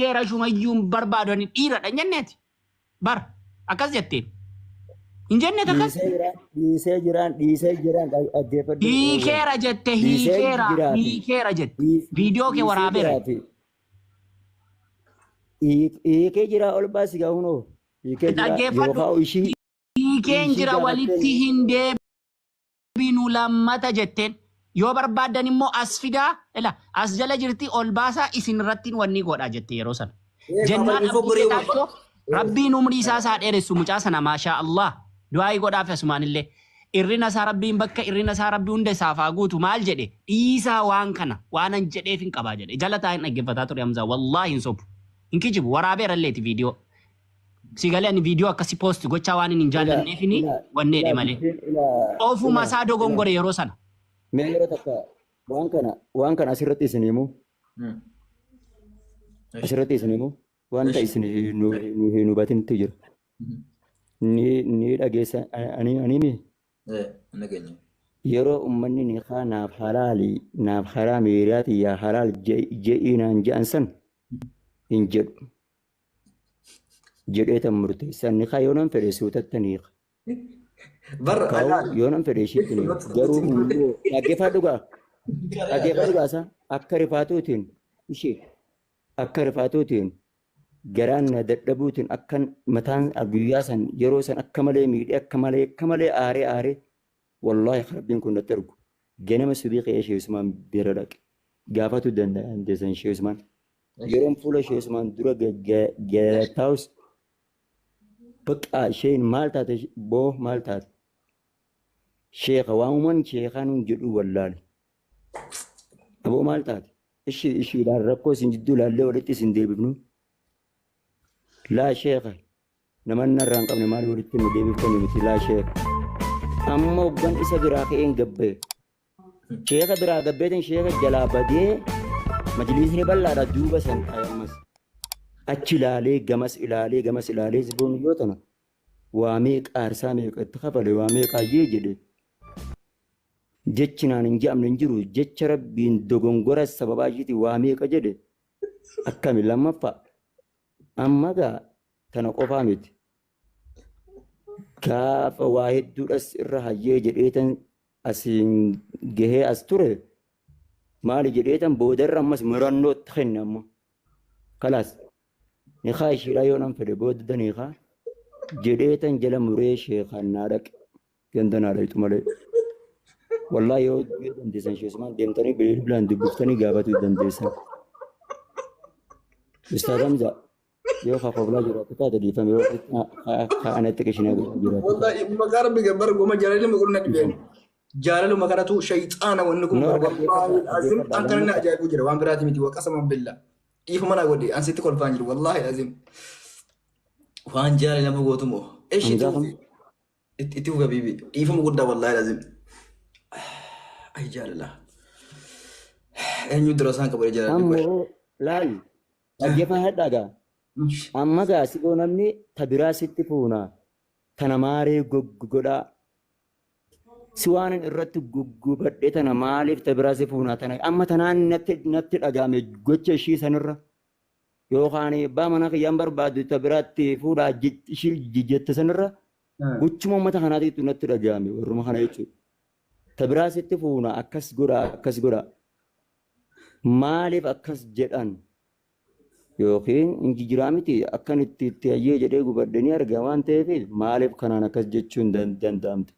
hiikeera shumayyuun barbaadani dhiiradha jenneeti bar akkas jetteen hin jenne takkas dhiisee jiraan dhaggeeffadhu hiikeera jette hiikeera jette viidiyoo kee waraabeera hiikee jira ol baasi gahuunoo hiikee jira dhaggeeffadhu hiikeen jira walitti hin deebinu lammata jetteen yoo barbaadan immoo as fidaa ila as jala jirti ol baasaa isin irratti wanni godhaa jette yeroo sana jennaan abbuuteetaatoo rabbiin umrii isaa dheeressu mucaa sana maashaa Allah du'aa godhaaf asumaanillee irrina isaa rabbiin bakka irrina isaa rabbii hunda isaaf haa guutu maal jedhe dhiisaa waan kana waanan jedheef hin qabaa jedhe jala taa'in dhaggeeffataa ture Hamzaa wallaahi hin sobu hin kijibu waraabeeralleeti viidiyoo sigalee ani viidiyoo akkasi poosti gochaa waan hin jaallanneefini wanneedhe malee ofuma isaa dogongore yeroo sana mee yeroo takka waan kana asirratti isin himu wanta isin nu hubatintu jira ni dhageessa ani yeroo ummanni niqaa naaf haraami hiriyaati yaa halaal je'iinaan je'an san hin jedhu jedheetan murteessan niqaa yoo nan fedhe suutatta niqa yoo nan fedhe ishiitti niqa garuu hunduu dhaggeeffadhugaasa akka rifaatuutiin garaan na dadhabuutiin akkan mataan guyyaa san yeroo san akka malee miidhee akka malee aaree wallaahi rabbiin kun natti argu ganama subii qe'ee Sheek Usmaan bira dhaqe gaafatu dandeessan Sheek Usmaan yeroon fuula Sheek Usmaan dura taa'us baqqaa isheen maal taate sheeka waamuman sheekaan jedhu wallaale aboo maal taate ishiidhaan rakkoo isin jidduu laallee walitti isin deebifnu laa sheeka namanna irraa hin qabne maal walitti nu deebiftani miti laa sheeka amma hoggan isa biraa ka'een gabbee sheeka biraa gabbeetin sheeka jalaa badee majliisni bal'aadha duuba san ammas achi ilaalee gamas ilaalee ziboon yoo tana waa meeqa aarsaa meeqa itti kafale waa meeqaayyee jedhe jechinaan hin je'amne hin jiru jecha rabbiin dogongora sababaa ishiiti waa meeqa jedhe akkami lammaffaa amma gaa tana qofaa miti gaafa waa hedduudhas irra hayyee jedheetan asiin gahee as ture maali jedheetan boodarra ammas murannootti kenne ammoo kalaas niqaa ishiidhaa yoo nan fedhe booda niqaa jedheetan jala muree sheekaan naa dhaqe ganda naa dhaqxu malee wallaahi yoo dandeessan Sheek Usmaan deemtanii bilaan dubbiftanii gaafatuu dandeessan Ustaaz Hamzaa yoo qoblaa jiraatu taate dhiifame yoo anatti qishinaa jiraatu wallaahi maqaa rabbi gabbar goma jaalalli maqulna dhibeen jaalaluma kanatu shayxaana wanni kun azim ankanna ajaa'ibu jira waan biraati miti waqasama billah dhiifama naa godhe ansitti kolfaan jiru wallaahi azim waan jaalalama gootumoo itti fuga bibi dhiifama guddaa wallaahi azim ay jaalala eenyu dura isaan qabee jaalalli laal dhaggeeffadhaa amma gaasiboo namni tabiraa sitti fuuna tana maaree godhaa si waanan irratti guggubadhe tana maaliif tabiraa si fuuna tana amma tanaan natti dhagaame gocha ishii sanirra yookaan abbaa mana kiyyaan barbaadu tabiraatti fuudhaa ishii jette sanirra gochuma uummata kanaatiitu natti dhagaame warruma kana jechuudha tabiraa sitti fuuna akkas godhaa maaliif akkas jedhan yookiin injijiraa miti akkan itti hayyee jedhee gubadhanii arga waan ta'eef maaliif kanaan akkas jechuun danda'amte.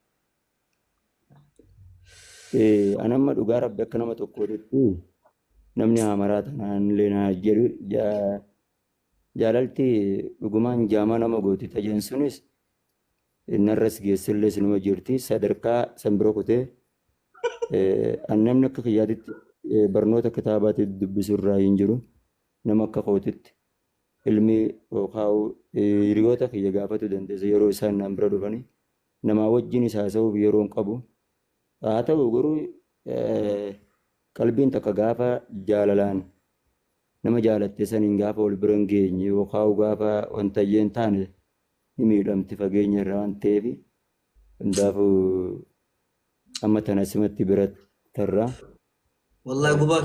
Anamma dhugaa rabbi akka nama tokkootti namni hamaraa tanaan illee naa jedhu jaalalti dhugumaan jaamaa nama gooti tajeen sunis narras geessillee sinuma jirti sadarkaa san bira kutee namni akka kiyyaatitti barnoota kitaabaatti dubbisu irraa hin jiru. Nama akka kootitti ilmi yookaan hiriyoota kiyya gaafatu dandeessa yeroo isaan naan bira dhufanii namaa wajjin haasa'uuf yeroo qabu haa ta'u garuu qalbiin takka gaafa jaalalaan nama jaalatte saniin gaafa wal bira hin geenye yookaan gaafa wantayyee hin taane ni miidhamti fageenya irraa waan ta'eef hundaafuu amma tana simatti bira tarraa. Wallaahi gubaa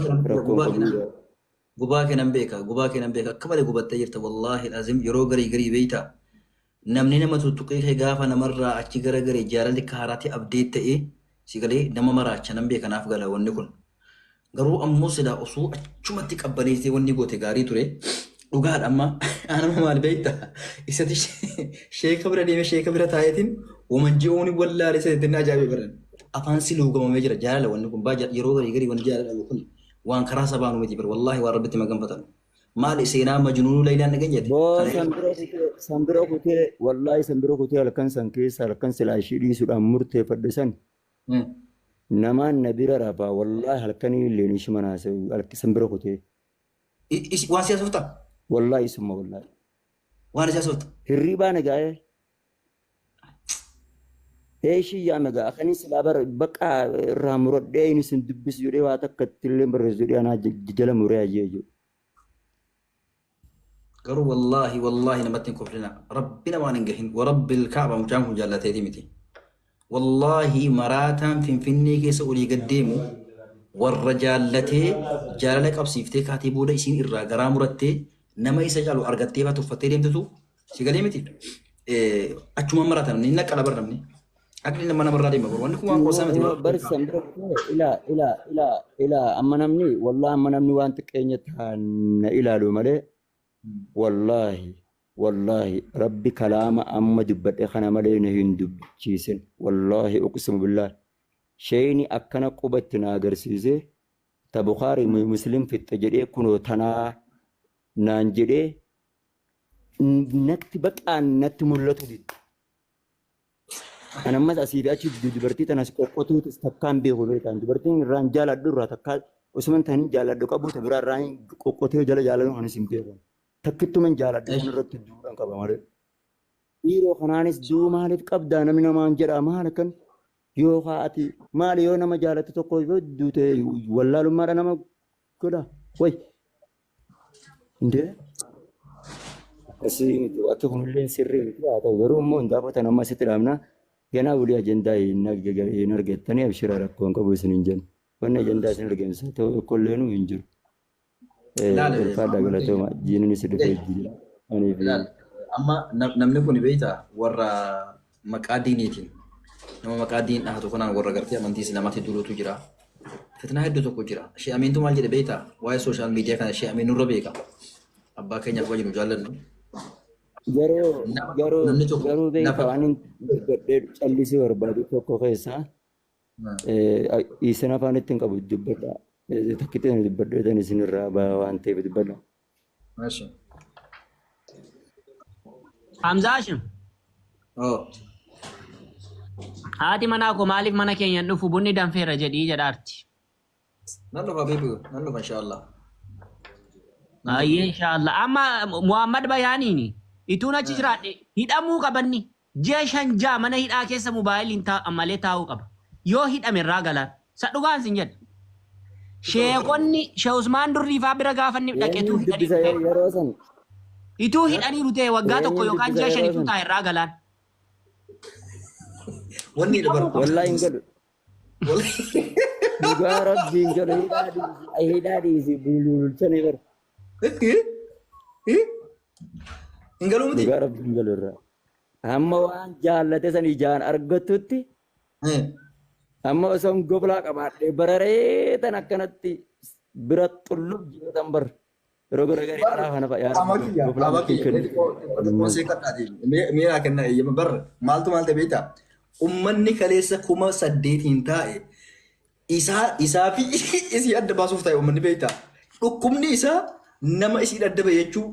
kina. Gubaa kenan beeka akka malee gubattee jirta wallaahi azim yeroo garii beeyta namni nama tuttuqee gaafa namarraa achi gara garee jaalalli kaaraatti abdeet ta'ee si galee nama maraacha nan beeka naaf gala wanni kun garuu ammoo silaa osoo achumatti qabbaneessee wanni goote gaarii ture dhugaadha amma anama maal beeyta isatti sheeka bira deemee sheeka bira taa'eetiin wamanji'uuni wallaalee sadiitti ajaa'ibee baran afaan si luugamamee jira jaalala wanni kun yeroo garii wanni jaalala kun waan karaa sabaanuu miti bar wallaahi waan rabbitti maganfatan maal seenaa majnuunuu laayinaan dhagan jedhe boo sanbira kutee wallaahi sanbira kutee halkan san keessa halkan silaa ishii dhiisuudhaan murteeffadhe san namaan na bira rafaa wallaahi halkanii illee ishii manaasa sanbira kutee waan siyaasofta wallaahi isuma wallaahi waan siyaasofta hirribaa nagaa'ee eeshii yaa nagaa akanis silaa baqa irraa muradhee inni sin dubbisu jedhee waa takka ittillee barreessu jedhee anaa jala muree ajee jiru. Garuu wallaahi namatti hin koflina rabbi namaan hin gahin warabbil kaaba mucaan kun jaallateeti miti. Wallaahi maraataan finfinnee keessa olii gaddeemu warra jaallatee jaalala qabsiiftee kaatee booda isiin irraa garaa murattee nama isa caalu argattee faa tuffattee deemtutu si galee miti. Achuma maraatan ni naqqala barnamni. Akli nama namarraa deema bor wanni kun waan qoosaa miti. Barsiisan bira ilaa amma namni wallaahi amma namni waan xiqqeenyatti na ilaalu malee wallaahi rabbi kalaama amma dubbadhe kana malee na hin dubbichiisin wallaahi uqsimu billaah shayni akkana qubatti na agarsiise ta Bukhaarii Muslim fitte jedhee kunoo tanaa naan jedhee natti baqaan natti mul'atu didda. Ana ammas asii fi achi dubartii tanas qoqqootuutis takkaan beeku beekan dubartiin irraan jaaladhu irraa takkaa osuma taanii jaaladhu qabu ta biraa irraan qoqqootee jala jaaladhu anis hin beekan. Takkittuman jaaladhu kan irratti duudhaan qaba malee. Dhiiroo kanaanis duu maaliif qabdaa namni namaan jedhaa maal kan yoo haati maali yoo nama jaalatu tokko yoo duute wallaalummaadha nama godha way. Indee akkasii akka kunillee sirrii miti haa ta'u garuu immoo hin gaafatan amma asitti dhaabnaa. Ganaa walii ajandaa hin argattanii abshira rakkoon qabu isin hin jennu. Wanni ajandaa isin argamsa ta'u kolleenu hin jiru. Ulfaadhaa galatooma jiinin isin dhufee jira. Amma namni kun beektaa warra maqaa diiniitiin nama maqaa diin dhahatu kanaan warra gartee amantii islaamaatti duruutu jira. Fitnaa hedduu tokko jira. Shee Amiintu maal jedhe beektaa waa'ee sooshaal miidiyaa kana Shee Amiin nurra beeka. Abbaa keenyaaf wajjin jaallannu. Garuu beekaa waan dubbadhee callisii barbaadu tokko keessaa isin afaan ittiin qabu dubbadha. Takkitti dubbadhee tan isin irraa ba'a waan ta'eef dubbadha. Hamzaashim. Haati manaa koo maaliif mana keenyan dhufu bunni danfeera jedhii jedhaarti. Nan dhufa beeku nan dhufa inshaallah. Ayyee inshaallah amma Muhammad Bayaaniini. Ituun achi jiraadhe hidhamuu qabanni ji'a 5 mana hidhaa keessa moobaayiliin malee taa'uu qaba. Yoo hidhame irraa galaan sa dhugaan sin jedha. Sheekonni Shee Usmaan Durriifaa bira gaafanni dhaqeetu hidhanii. Ituu hidhanii dhutee waggaa tokko yookaan ji'a 5 ituu taa'e irraa galaan. Wanni dabartu. Wallaahi hin galu. Dhugaa rabbiin galu hidhaa dhiisi bulchanii bara. Hingalu miti. Dhugaa rabbiin hin galu irraa. Amma waan jaallate san ijaan argattutti amma osoo goblaa qabaadhee bararee tan akkanatti bira xullub jedhan bar yeroo garagarii karaa kana miiraa kenna eeyyama bar maaltu maal ta'e beektaa ummanni kaleessa 8,000 taa'e isaa fi isii adda baasuuf ta'e ummanni beektaa dhukkubni isaa nama isii adda ba'e jechuu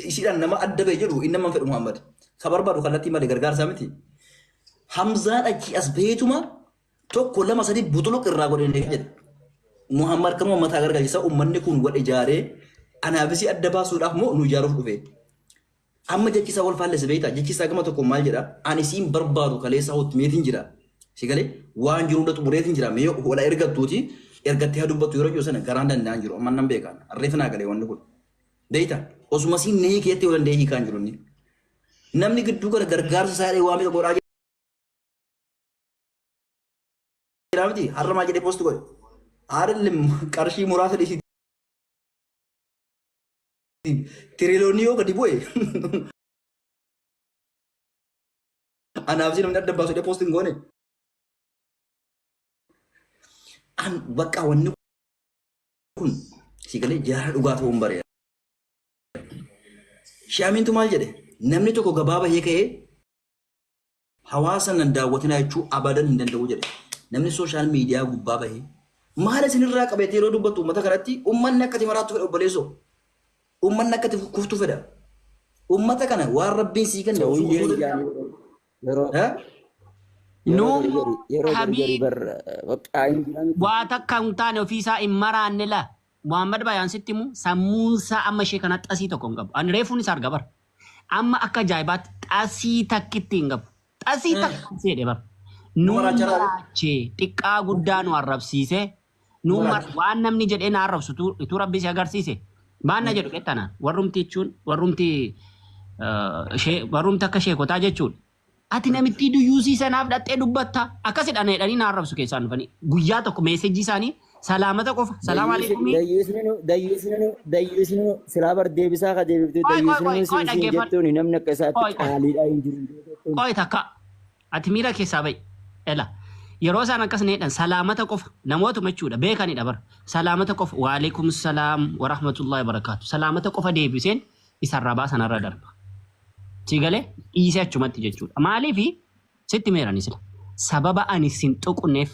isiidhaan nama adda ba'e jedhu inni nama fedhu Muhammad ka barbaadu kallattii malee gargaarsaa miti Hamzaan achi as beetuma tokko 2-3 butuluq irraa godhee jedhe Muhammad kan uummataa gargaarsa uummanni kun wal ijaaree anaafisi adda baasuudhaaf moo nu ijaaruuf dhufe amma jechisaa wal faallese beektaa jechisaa gama tokko maal jedha ani siin barbaadu kaleessa hotti meetiin jira si galee waan jiru hundatu bureetiin jira mee wala ergattuuti ergattee haa dubbattu yeroo sana garaan danda'an jiru amma nan beekan arreefinaa galee wanni kun beektaa osuma siin nee keetti yoo danda'ee hiikaan jiru namni gidduu gara gargaarsa isaa waamee godhaa jira miti har'a maal jedhee poosti godhe haadha qarshii muraasa tiriloonii yoo gadi bu'e anaaf si namni adda baasu dhee poostiin goone. An bakka wanni kun si galee jaara dhugaa ta'uun bareeda. Shaamiintu maal jedhe namni tokko gabaa bahee ka'ee hawaasa nan daawwatinaa jechuu abadan hin danda'u jedhe. Namni sooshaal miidiyaa gubbaa bahee maal isinirraa qabeetee yeroo dubbattu uummata kanatti uummanni akkati maraattu fedha obboleessoo. Uummanni akkati kuftu fedha. Uummata kana waan rabbiin sii kenna waa takka hin taane ofiisaa hin maraanne la Muhammad Bayaan sitti himu sammuunsaa amma ishee kana xasii tokko hin qabu. Ani reefuun isaa arga bara. Amma akka ajaa'ibaatti xasii takkitti hin qabu. Xasii takka seedhe bara. Nu maraachee xiqqaa guddaa nu arrabsiise. Waan namni jedhee na arrabsu ituu rabbi si agarsiise. Maanna jedhu qettana warrumti jechuun warrumti akka sheekotaa jechuun. Ati namitti duyyuusii sanaaf dhattee dubbatta akkasidha jedhanii na arrabsu keessaan dhufanii guyyaa tokko meesejii isaanii salaamata qofa salaam aleekum. Dayyisnu silaa bar deebisaa ka deebifte dayyisnu siin jettuun namni akka isaatti qaaliidhaa hin jiru. Qoy takka ati miira keessaa ba'i ela yeroo isaan akkas needhan salaamata qofa namootuma jechuudha beekanidha bara salaamata qofa waaleekum salaam wa rahmatullahi wa barakaatu salaamata qofa deebiseen isarraa baasanarra darba. Sigalee dhiisee achumatti jechuudha. Maaliifi sitti meerani sila sababa ani sin tuqneef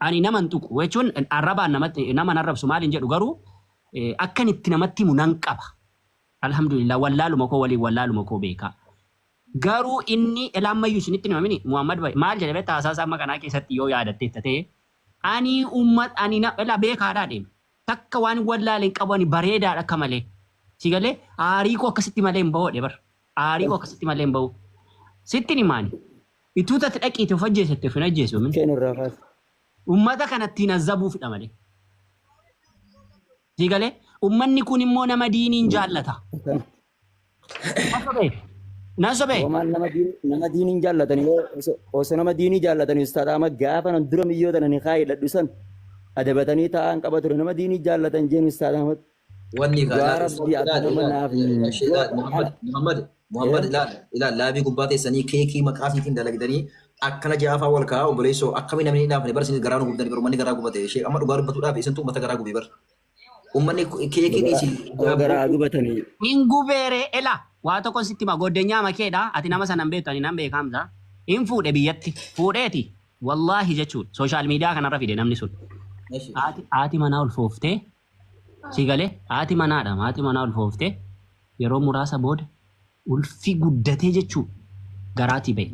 ani naman tuqu jechuun arrabaan nama arrabsu maaliin jedhu garuu akkan itti namatti himu nan qaba. Alhamdulillah wallaaluma koo waliin wallaaluma koo beekaa. Garuu inni elaammayyuu isinitti himamini Muhammad Bayi maal jedhamee taasisaa amma kanaa keessatti yoo yaadatte ta'e ani beekaadhaa deema. Takka waan wallaaleen qabu ani bareedaadha akka malee. Sigalee aarii koo akkasitti malee hin bahoodhe bara. Aarii koo akkasitti malee hin bahu. Sitti ni maani. Ituu tatti dhaqiite of ajjeesette of hin ajjeesu. Uummata kanatti nazzabuufidha malee. Sigalee uummanni kun immoo nama diiniin jaallata. Nasobee. Nama diiniin jaallatanii osoo nama diinii jaallatanii ustaadha amma gaafa nan dura miyyoota nan kaayee ladhusan adabatanii taa'an qaba ture nama diinii jaallatan jeen ustaadha amma. Wanni Muhammad ilaal laabii gubbaa teessanii keekii maqaa fiitiin dalagdanii akkana jaafaa wal kaa'aa obboleessoo akkami namni hin dhaafne barsiisni garaa nu gubdanii bar uummanni garaa gubate ishee amma dhugaa dubbatuudhaaf isintu uummata garaa gubee bar uummanni keekii dhiisi garaa gubatanii. Hin gubeere ela waa tokko sitti ma goddenyaa makeedha ati nama sanan beektu ani nan beekamsa hin fuudhe biyyatti fuudheeti wallaahi jechuudha sooshaal miidiyaa kanarra fide namni sun. Haati manaa ulfooftee sigalee haati manaa ulfooftee yeroo muraasa booda ulfi guddatee jechuudha garaatii bahe.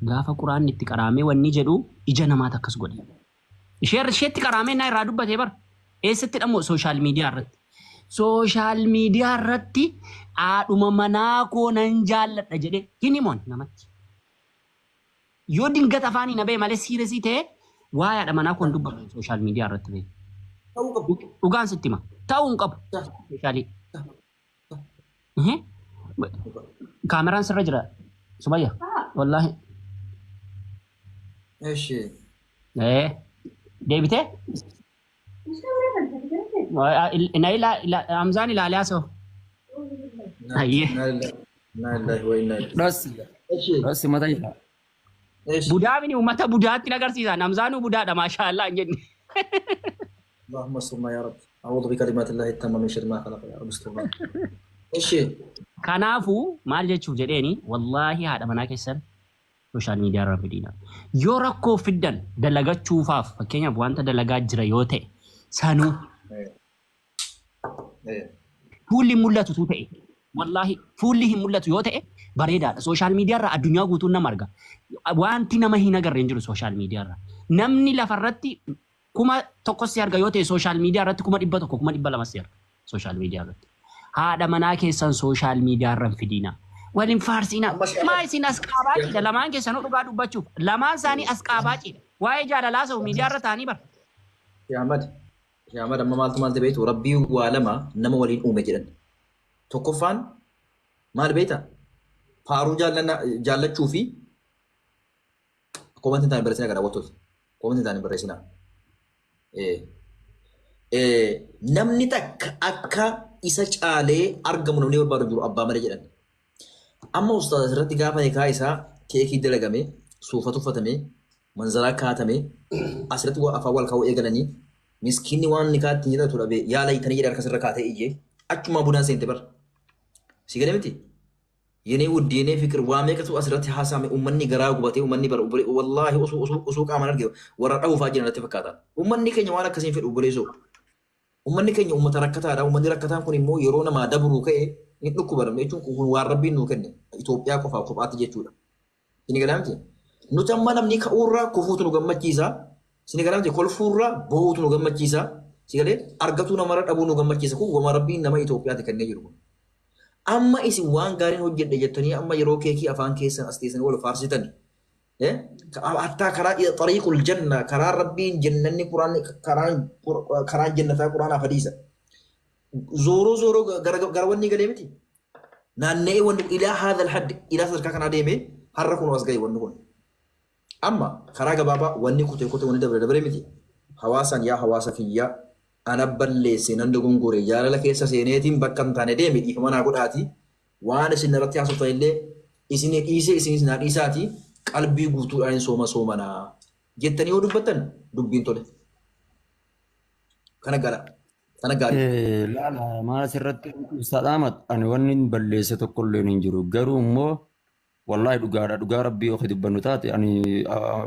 Gaafa quraanni itti qaraamee wanni jedhu ija namaati akkas godhe. Isheetti qaraamee naa irraa dubbatee bara. Eessatti dhammoo sooshaal miidiyaa irratti. Sooshaal miidiyaa irratti haadhuma manaa koo nan jaalladha jedhee hin himoon namatti. Yoo dingata afaanii na bahe malee siiresii ta'e waa haadha manaa koo hin dubbatu sooshaal miidiyaa irratti bahe. Dhugaan sitti hima. Ta'uu hin qabu. Sooshaali. Kaameraan sirra jira. Sumayya. Wallaahi. Deebitee? Hamzaan ilaalee asoo. Dhossi mata jira. Budaa mini uummata budaatti agarsiisan. Hamzaanuu budaadha maashaallah hin jenne. اللهم صل يا رب أعوذ بكلمات الله التامة من شر ما خلق يا رب استغفر إيش Kanaafuu maal jechuuf jedheeni wallaahi haadha manaa keessan sooshaal miidiyaa irra fidiina. Yoo rakkoo fiddan dalagachuufaaf fakkeenyaaf wanta dalagaa jira yoo ta'e sanuu fuulli mul'atu ta'e wallaahi fuulli hin mul'atu yoo ta'e bareedaadha. Sooshaal miidiyaa irra addunyaa guutuun nama arga. Wanti nama hin agarre hin jiru sooshaal miidiyaa irra. Namni lafarratti kuma tokkos si arga yoo ta'e sooshaal miidiyaa irratti 100 200 si arga sooshaal miidiyaa irratti. Haadha manaa keessan sooshaal miidiyaa irra fidiina. Waliin faarsiina. Maa isin asqaabaa cidha lamaan keessanuu dhugaa dubbachuuf lamaan isaanii asqaabaa cidha. Waa'ee jaalalaa sa'u miidiyaa irra taa'anii bara. Yaa Ahmad amma maaltu beektu rabbii waa lama nama waliin uume jedhan. Tokkoffaan maal beekta? Faaruu jaallachuu fi komantiin taa'anii barreessinaa gara wattooti. Komantiin taa'anii barreessinaa. namni takka akka isa caalee argamu namni barbaadu jiru abbaa malee jedhan. Amma ustaaz asirratti gaafa hiikaa isaa keekii dalagame, suufa tuffatame, manzaraa kaatame, asirratti afaan wal kaa'uu eegalanii miskiinni waan nikaatti jedhatu dhabe yaala itanii jedhe harkasirra kaatee iyyee achuma bunaan seente bar. Si galee miti? Yenee wuddeenee fikir waa meeqatu asirratti haasame uummanni garaa gubatee uummanni bar wallaahi osoo qaamaan arge warra dhabuufaa jiran natti fakkaata. Uummanni keenya waan akkasiin fedhu buleesoo. Uummanni keenya uummata rakkataadha. Uummanni rakkataan kun immoo yeroo namaa dabruu ka'e ni dhukkubaramne jechuun kun waan rabbiin nuu kenne Itoophiyaa qofaaf kophaatti jechuudha. Inni gadaamti. Nuti amma namni ka'uurraa kufuutu nu gammachiisa. Inni gadaamti kolfuurraa bo'uutu nu gammachiisa. Si galee argatuu namarra dhabuu nu gammachiisa. Kun goma rabbiin nama Itoophiyaatti kennee jiru. Amma isin waan gaariin hojjedhe jettanii amma yeroo keekii afaan keessan as teessanii wal faarsitan. Hattaa karaa xariiqul janna karaa rabbiin jannanni karaan jannataa quraanaaf hadiisa. Zooroo gara wanni galee miti. Naanna'ee wanni ilaa haadha alhaddi ilaa sadarkaa kanaa deemee har'a kun as ga'e wanni kun. Amma karaa gabaabaa wanni kutee wanni dabre miti. Hawaasaan yaa hawaasa kiyyaa ana balleesse nan dogongore jaalala keessa seeneetiin bakka hin taane deeme dhiifama naa godhaati. Waan isin irratti haasoftan illee isin dhiisee isin naa dhiisaati qalbii guutuudhaan soomanaa jettanii yoo dubbattan dubbiin tole. Kana gara. Kana gaarii. Laala maal asirratti sadaamat ani wanni balleesse tokko illee hin jiru garuu immoo wallaahi dhugaadha dhugaa rabbii yoo dubbannu taate ani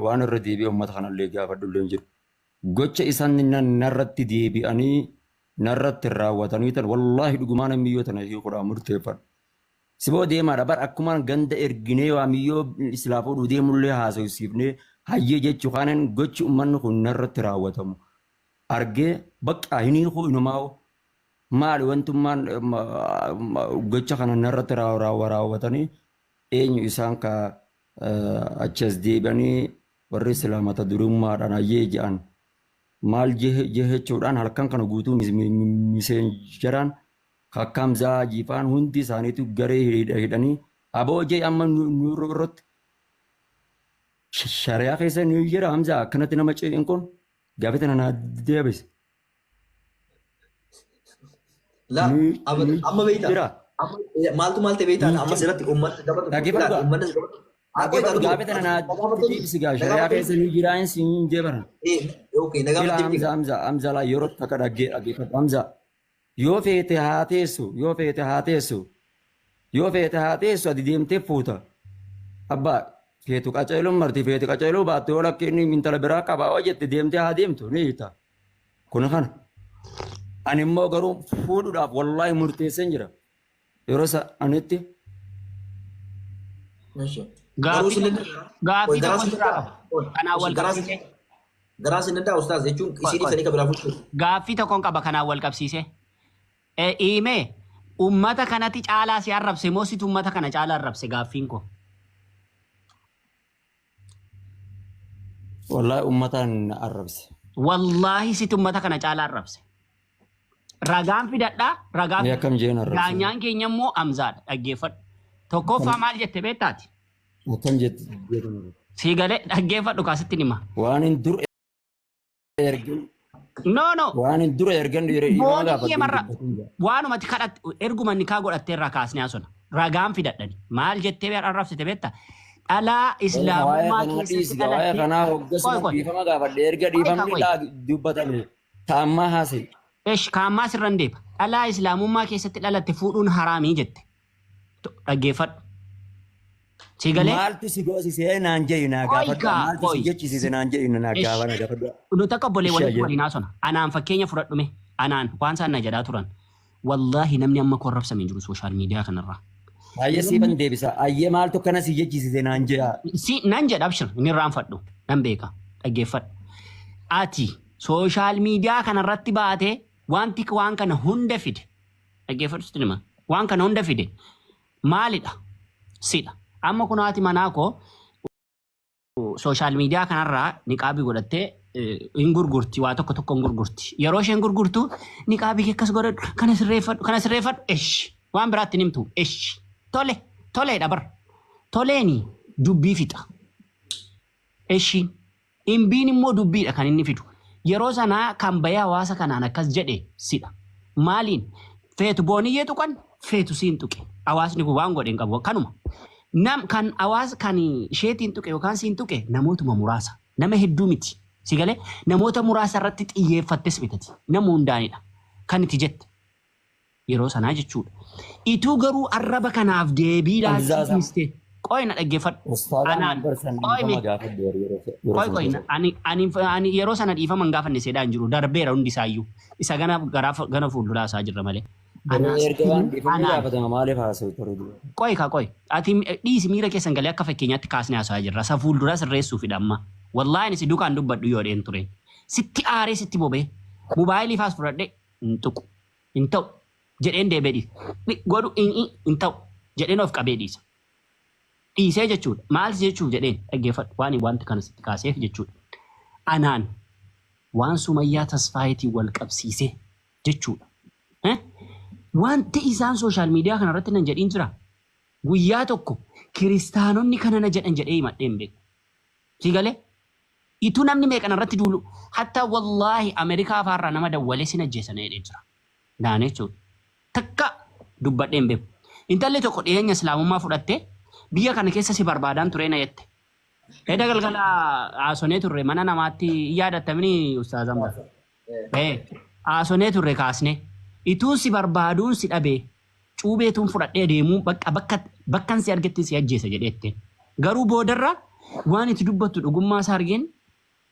waan irra deebi'ee uummata kanallee gaafadhu illee hin jiru. Gocha isaan narratti deebi'anii narratti raawwatanii tan wallaahi dhugumaan miyyoo tana hiikuudhaan murteeffadhu. Siboo deemaadha bar akkumaan ganda erginee waa miyyoo islaafuu deemullee haasofsiifnee hayyee jechuu kanan gochi uummanni kun narratti raawwatamu. Argee bakka hin hiikuu inumaa maali wantummaan gocha kana narratti raawwatanii eenyu isaan ka achas deebi'anii warri islaamata durummaadhaan hayyee jedhan. Maal jechuudhaan halkan kana guutuu miseenjaraan kakkamzaa jiifaan hundi isaaniitu garee hidhanii aboo jee amma nurra irratti shariyaa keessa ni jira hamzaa akkanatti nama ce'in kun gaafete na deebise. Amma beektaa? Maaltu beektaa? Amma sirratti uummata dabatu. Gaafete na deebise gaa shariyaa keessa ni jira hin siin jeebaran. Hamza laa yeroo takka dhaggeeffatu Hamza yoo feete haa teessu ati deemtee fuuta abbaa feetu qaceeluu marti feete qaceeluu baatte yoo lakkiin intala biraa qabaa yoo jette deemtee haa deemtu ni hiita kun kana ani immoo garuu fuudhuudhaaf wallaahi murteesseen jira yeroo isa anitti. Gaaffii kanaan wal qabsiise. Garaa sinaddaa ustaaz jechuun isin ifanii kan biraa fuudhu. Gaaffii tokkoon qaba kanaan wal qabsiise. Iimee ummata kanatti caalaa si arrabse moo situ ummata kana caalaa arrabse gaaffiin ko? Wallaahi ummataan arrabse. Wallaahi situ ummata kana caalaa arrabse. Ragaan fidadhaa ragaan. Mee akkam jeen arrabse. Daanyaan keenya immoo Hamzaadha dhaggeeffadhu. Tokkoffaa maal jette beektaati? Akkam jette. Sii galee dhaggeeffadhu kaasitti nima. Waan hin dur ergan. No. Waan hin dura ergan booniyee marra waanumatti kadhatte erguma nikaa godhattee irraa kaasnee haasona. Ragaan fidadhani. Maal jettee arrabsite beektaa? Dhalaa islaamummaa keessatti dhalattee. Kanaa hoggasuma dhiifama gaafadhe erga dhiifamni dubbatame taammaa haasa'e. Kaammaa sirran deeba. Dhalaa islaamummaa keessatti dhalatte fuudhuun haraamii jette. Dhaggeeffadhu. Sigalee. Maaltu si goosisee naan jedhi naa gaafadhu. Maaltu si jechisiise naan jedhi naa gaafadhu. Nuti akka obbolee waliin haasona. Anaan fakkeenya fudhadhume. Anaan waan isaan na jedhaa turan. Wallaahi namni amma korrabsamee jiru sooshaal miidiyaa kanarraa. Ayyee siifan deebisa. Ayyee maaltu akkana si jechisiise naan jedha. Nan jedha abshir inni irraan fadhu. Nan beeka. Dhaggeeffadhu. Ati sooshaal miidiyaa kanarratti baatee wanti waan kana hunda fide. Dhaggeeffadhu sitti nima. Waan kana hunda fide. Maalidha? Sidha. Amma kun haati manaa koo sooshaal miidiyaa kanarraa niqaabii godhattee hin gurgurti waa tokko hin gurgurti. Yeroo isheen gurgurtu niqaabii akkas godhadhu kana sirreeffadhu waan biraatti nimtu toleedha bar toleeni dubbii fixa. Imbiin immoo dubbiidha kan inni fidu. yeroo sanaa kan bayee hawaasa kanaan akkas jedhe sidha. Maaliin feetu booniyyee tuqan feetu siin tuqe. Hawaasni kun waan godhe hin qabu kanuma. Kan hawaasa kan isheetiin tuqe yookaan siin tuqe namootuma muraasa. Nama hedduu miti. Si galee namoota muraasa irratti xiyyeeffattes bitati. Nama hundaanidha. Kan itti jette. Yeroo sanaa jechuudha. Ituu garuu arraba kanaaf deebii laachifiste. Qoy na dhaggeeffadhu. Ani yeroo sana dhiifama hin gaafanne seedhaan jiru darbeera hundi isaayyuu. Isa gana fuulduraa isaa jirra malee. Qoy. Ati dhiisi miira keessan galee akka fakkeenyaatti kaasnee haasa'aa jirra. Sa fuulduraa sirreessuufidha amma. Wallaahi si dukaan dubbadhu yoo dheen ture. Sitti aaree sitti bobee. Mobaayilii faas fudhadhee hin tuqu. Hin ta'u. Jedheen deebee dhiisa. Godhu hin ta'u. Jedheen of qabee dhiisa. Dhiisee jechuudha. Maal jechuuf jedheen dhaggeeffadhu waan wanti kana sitti kaaseef jechuudha. Anaan waan Sumayyaa Tasfaayitiin wal qabsiisee jechuudha. Wanti isaan sooshaal miidiyaa kanarratti nan jedhiin jira. Guyyaa tokko kiristaanonni kana na jedhan jedhee himadhee hin beeku. Si galee? Ituu namni meeqan irratti duulu hatta wallaahi Ameerikaa afaarraa nama dawwalee sin ajjeesana jedhee jira. Daanee jechuudha. Takka dubbadhee hin beeku. Intalli tokko dhiyeenya islaamummaa fudhattee biyya kana keessa si barbaadaan ture na jette. Edda galgala haasonee turre mana namaatti yaadatamni ustaazan bara. Haasonee turre kaasne. Ituu si barbaaduun si dhabee cuubeetuun fudhadhee deemuu bakkan si argetti si ajjeesa jedheette. Garuu boodarra waan itti dubbattu dhugummaa isaa argeen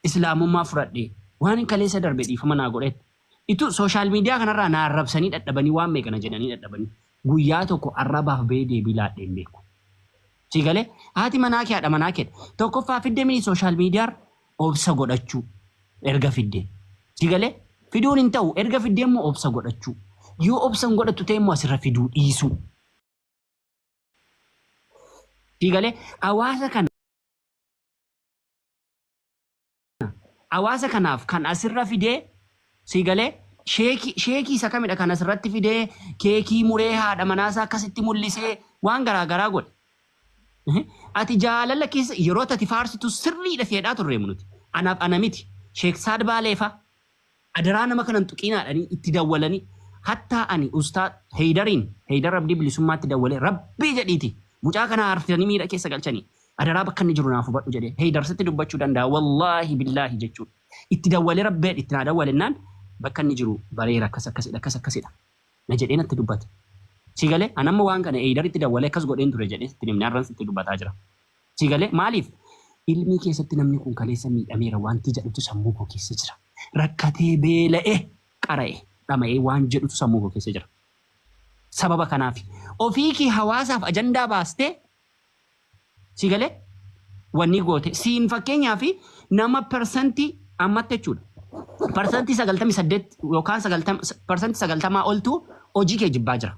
islaamummaa fudhadhee waan kaleessa darbe dhiifama naa godhetti. Ituu sooshaal miidiyaa kanarraa naa arrabsanii dadhabanii waan meeqana jedhanii dadhabanii guyyaa tokko arrabaaf ba'ee deebii laadhee hin beeku. Si galee haati manaa kee haadha manaa kee tokkoffaa fidde mini sooshaal miidiyaa obsa godhachuu erga fidde. Si galee fiduun hin ta'u erga fiddee immoo obsa godhachuu. Yoo obsan godhattu ta'e immoo asirra fiduu dhiisuu. Si galee hawaasa kanaaf kan asirra fidee si galee sheekii isa kamidha kan asirratti fidee keekii muree haadha manaasaa akkasitti mul'isee waan garaagaraa godhe. Ati jaalala keessa yeroo ati faarsitu sirriidha fedhaa turre nuti. Anaaf ana miti. Sheek Saad Baaleefa adaraa nama kanan tuqiinaadhanii itti dawwalanii hatta ani ustaad Heydar Abdii bilisummaatti dawwalee rabbii jedhiiti. Mucaa kana harfitanii miira keessa galchanii adaraa bakka inni jiru naaf hubadhu jedhee Heydar sitti dubbachuu danda'a wallaahi billaahi jechuudha. Itti dawwalee rabbee itti naa dawwalennaan bakka inni jiru bareera akkasidha. Na jedhee natti dubbate. Si galee anamma waan kana Heydar itti dawwalee akkas godheen ture jedhee sitti nimni arran sitti dubbataa jira. Si galee maaliif ilmi keessatti namni kun kaleessa miidhameera wanti jedhutu sammuu koo keessa jira. Rakkatee beela'ee qara'ee dhama'ee waan jedhutu sammuu koo keessa jira. Sababa kanaaf ofii kee hawaasaaf ajandaa baastee si galee wanni goote siin fakkeenyaaf nama parsantii ammatti jechuudha. Parsantii 98 yookaan 90% oltu hojii kee jibbaa jira.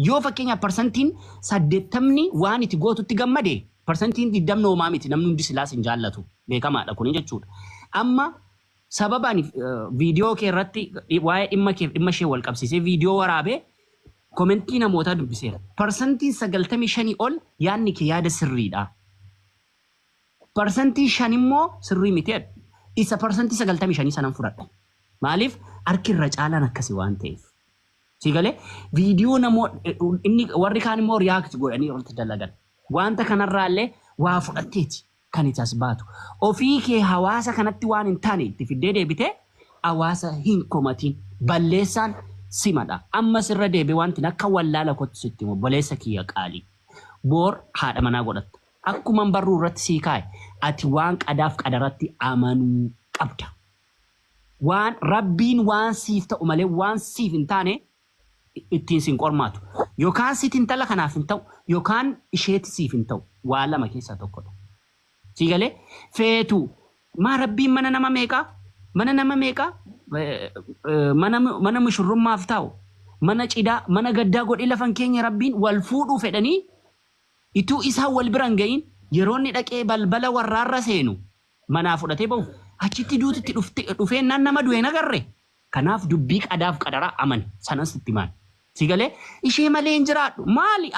Yoo fakkeenyaaf parsantiin 80 waan itti gootutti gammade parsantiin 20 noomaa miti namni hundi silaas hin jaallatu beekamaadha kuni jechuudha. Amma sababaan viidiyoo kee irratti waa'ee dhimma ishee wal qabsiisee viidiyoo waraabee komentii namootaa dubbiseera. Parsantiin 95 ol yaadni kee yaada sirriidha. Parsantii 5 immoo sirrii miti. Isa parsantii 95 sanan fudhadha. Maaliif harki irra caalaan akkasii waan ta'eef. Si galee viidiyoo inni warri kaan immoo riyaakti godhanii irratti dalagan. Wanta kanarraallee waa fudhatteeti kan itti as baatu. Ofii kee hawaasa kanatti waan hin taane itti fiddee deebitee hawaasa hin komatiin balleessaan simadha. Ammas irra deebi'ee wanti akka wallaala kottu sitti immoo boleessa kiyya qaalii. Boor haadha manaa godhatta. Akkuma barruu irratti sii kaa'e ati waan qadaaf qadaratti amanuu qabda. Waan rabbiin waan siif ta'u malee waan siif hin taane ittiin sin qormaatu. Yookaan siit intala kanaaf hin ta'u yookaan isheeti siif hin ta'u waa lama keessaa tokkodha. Si galee feetu maa rabbiin mana nama meeqaa? Mana mushurrummaaf ta'u mana cidhaa mana gaddaa godhee lafan keenya rabbiin wal fuudhuu fedhanii ituu isaan wal biran ga'iin yeroo inni dhaqee balbala warraarra seenu manaa fudhatee bahu achitti duutitti dhufeennaan nama du'e nagarre. Kanaaf dubbii qadaaf qadaraa aman sanas itti maal. Si galee ishee malee hin jiraadhu maali?